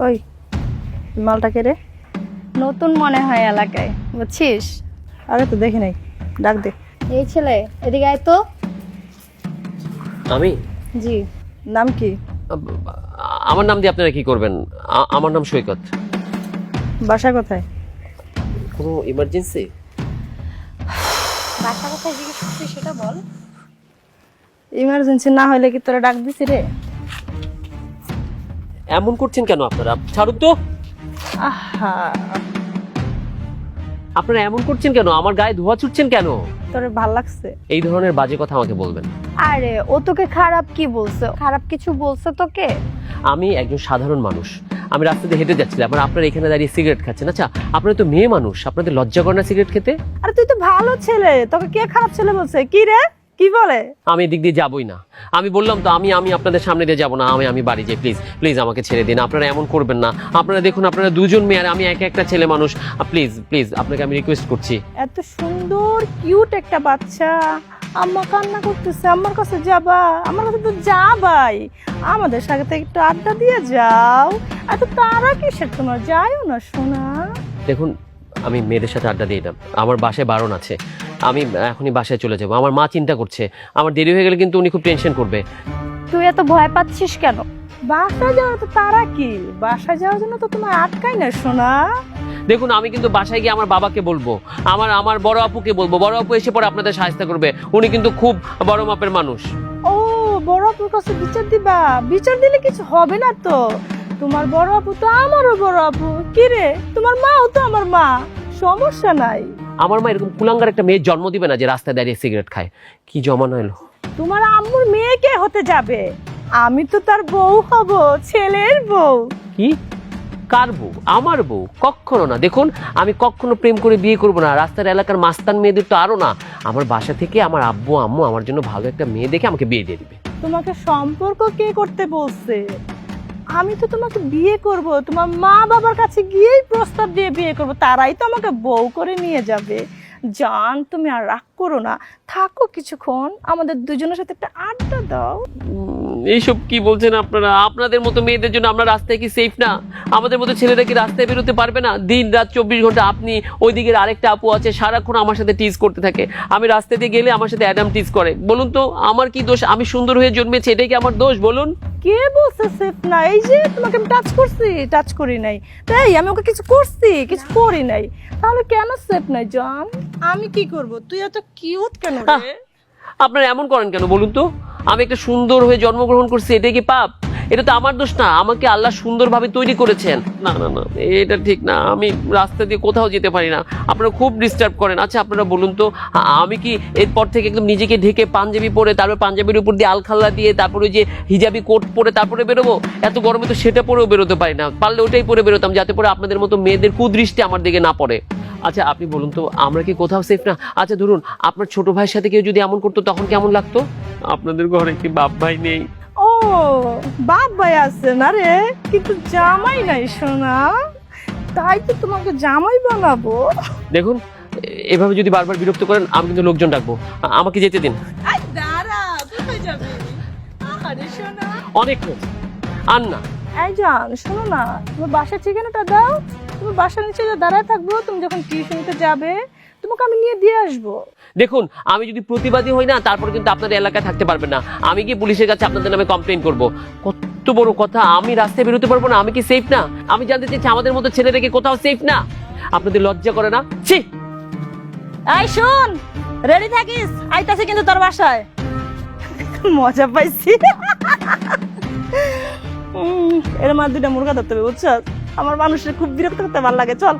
ওই মালটা কে রে? নতুন মনে হয় এলাকায়, বুঝছিস? আরে তো দেখি নাই, ডাক দে। এই ছেলে, এদিকে আয় তো। আমি জি। নাম কি? আমার নাম দিয়ে আপনারা কি করবেন? আমার নাম সৈকত। বাসা কোথায়? কোনো ইমার্জেন্সি? বাসা কোথায় জিজ্ঞেস করছিস সেটা বল। ইমার্জেন্সি না হলে কি তোরা ডাক দিছি রে? এমন করছেন কেন আপনারা? ছাড়ুন তো। আহা, আপনারা এমন করছেন কেন? আমার গায়ে ধোয়া ছুটছেন কেন? তোরে ভাল লাগছে? এই ধরনের বাজে কথা আমাকে বলবেন। আরে ও তোকে খারাপ কি বলছে? খারাপ কিছু বলছে তোকে? আমি একজন সাধারণ মানুষ, আমি রাস্তা দিয়ে হেঁটে যাচ্ছিলাম, আর আপনারা এখানে দাঁড়িয়ে সিগারেট খাচ্ছেন। আচ্ছা, আপনারা তো মেয়ে মানুষ, আপনাদের লজ্জা করে না সিগারেট খেতে? আরে তুই তো ভালো ছেলে, তোকে কে খারাপ ছেলে বলছে? কি রে, কি বলে? আমি এদিক দিয়ে যাবই না। আমি বললাম তো, আমি আপনাদের সামনে দিয়ে যাবো না। আমি বাড়ি যাই, প্লিজ প্লিজ আমাকে ছেড়ে দিন। আপনারা এমন করবেন না। আপনারা দেখুন, আপনারা দুজন মেয়ে আর আমি একটা ছেলে মানুষ। প্লিজ প্লিজ আপনাকে আমি রিকোয়েস্ট করছি। এত সুন্দর কিউট একটা বাচ্চা, আম্মা কান্না করতেছে, আমার কাছে যাবা? আমার কাছে তো যাবাই, আমাদের সাথে একটু আড্ডা দিয়ে যাও। এত তারা কিসের তোমার? যাইও না সোনা। দেখুন, আমি মেয়েদের সাথে আড্ডা দিই না, আমার বাসায় বারণ আছে। আমি এখনই বাসায় চলে যাবো। আমার মা চিন্তা করছে, আমার দেরি হয়ে গেলে কিন্তু উনি খুব টেনশন করবে। তুই এত ভয় পাচ্ছিস কেন? বাসা যাওয়া তো তারা কি? বাসা যাওয়ার জন্য তো তোমার আটকাই না সোনা। দেখুন, আমি কিন্তু বাসায় গিয়ে আমার বাবাকে বলবো, আমার বড় আপুকে বলবো। বড় আপু এসে পরে আপনাদের সাহায্য করবে। উনি কিন্তু খুব বড় মাপের মানুষ। ও, বড় আপুর কাছে বিচার দিবা? বিচার দিলে কিছু হবে না তো। তোমার বড় আপু তো আমারও বড় আপু। কি রে, তোমার মাও তো আমার মা, সমস্যা নাই। আমার মা এরকম কুলাঙ্গার একটা মেয়ের জন্ম দিবে না যে রাস্তায় দাঁড়িয়ে সিগারেট খায়। কি জমানো এলো। তোমার আম্মুর মেয়ে কে হতে যাবে? আমি তো তার বউ হব, ছেলের বউ। কি? কার বউ? আমার বউ? কখনো না। দেখুন, আমি কখনো প্রেম করে বিয়ে করবো না। রাস্তার এলাকার মাস্তান মেয়েদের তো আরো না। আমার বাসা থেকে আমার আব্বু আম্মু আমার জন্য ভালো একটা মেয়ে দেখে আমাকে বিয়ে দিয়ে দিবে। তোমাকে সম্পর্ক কে করতে বলছে? আমি তো তোমাকে বিয়ে করব, তোমার মা বাবার কাছে গিয়েই প্রস্তাব দিয়ে বিয়ে করব, তারাই তো আমাকে বউ করে নিয়ে যাবে। জান, তুমি আর রাগ করো না, থাকো কিছুক্ষণ, আমাদের দুজনের সাথে একটা আড্ডা দাও। এইসব কি বলছেন আপনারা? আপনাদের মতো মেয়েদের জন্য আমরা রাস্তায় কি সেফ না? আমাদের মতো ছেলেরা কি রাস্তায় বেরোতে পারবে না? দিন রাত 24 ঘন্টা আপনি, ওইদিকের আরেকটা আপু আছে, সারাক্ষণ আমার সাথে টিজ করতে থাকে। আমি রাস্তা দিয়ে গেলে আমার সাথে অ্যাডাম টিজ করে। বলুন তো, আমার কি দোষ? আমি সুন্দর হয়ে জন্মেছি, এটাই কি আমার দোষ বলুন? কে বলছে সেফ না? এই যে তোমাকে আমি টাচ করছি, টাচ করি নাই তাই আমি ওকে কিছু করছি? কিছু করি নাই, তাহলে কেন সেফ নাই? জান, আমি কি করব? তুই এত কিউট কেন রে? আপনারা এমন করেন কেন বলুন তো? আমি একটা সুন্দর হয়ে জন্মগ্রহণ করছি, এটাই কি পাপ? এটা তো আমার দোষ না। আমাকে আল্লাহ সুন্দরভাবে তৈরি করেছেন। না না না, এটা ঠিক না। আমি রাস্তা দিয়ে কোথাও যেতে পারি না, আপনারা খুব ডিস্টার্ব করেন। আচ্ছা, আপনারা বলুন তো, আমি কি এরপর থেকে একদম নিজেকে ঢেকে পাঞ্জাবি পরে, তারপর পাঞ্জাবির উপর দিয়ে আলখাল্লা দিয়ে, তারপরে ওই যে হিজাবি কোট পরে তারপরে বেরোবো? এত গরমে তো সেটা পরেও বেরোতে পারি না। পারলে ওটাই পরে বেরোতাম, যাতে করে আপনাদের মতো মেয়েদের কুদৃষ্টি আমার দিকে না পড়ে। আচ্ছা, আপনি বলুন তো, আমরা কি কোথাও সেফ না? আচ্ছা ধরুন, আপনার ছোট ভাইয়ের সাথে কেউ যদি এমন করতো, তখন কেমন লাগতো? আপনাদের ঘরে কি বাপ ভাই নেই? ও, বাপ ভাই আছে না রে, কিন্তু জামাই নাই সোনা, তাই তো তোমাকে জামাই বানাবো। দেখুন, এভাবে যদি বারবার বিরক্ত করেন, আমি কিন্তু লোকজন ডাকবো। আমাকে যেতে দিন। আই দাঁড়া, কোথায় যাবে? আরে সোনা, অনেক হয়েছে, আর না। এই জান, শোনো না, তোমার বাসার ঠিকানাটা দাও, তুমি বাসার নিচে দাঁড়ায় থাকবো, তুমি যখন টিউশনিতে যাবে তোমাকে আমি নিয়ে দিয়ে আসবো। দেখুন, আমি যদি প্রতিবাদী হই না, তারপরে কিন্তু আপনাদের এলাকায় থাকতে পারবেন না। আমি গিয়ে পুলিশের কাছে আপনাদের নামে কমপ্লেন করব। কত বড় কথা! আমি রাস্তায় বেরোতে পারবো না? আমি কি সেফ না? আমি জানতে চাইছি, আমাদের মতো ছেলেরা কি কোথাও সেফ না? আপনাদের লজ্জা করে না? ছি! এই শোন, রেডি থাকিস, আইতাছে কিন্তু তোর বাসায়। মজা পাইছি। এর মা দুইটা মুরগা ধরতে হবে, বুঝছো? আমার মানুষের খুব বিরক্ত করতে ভালো লাগে। চল।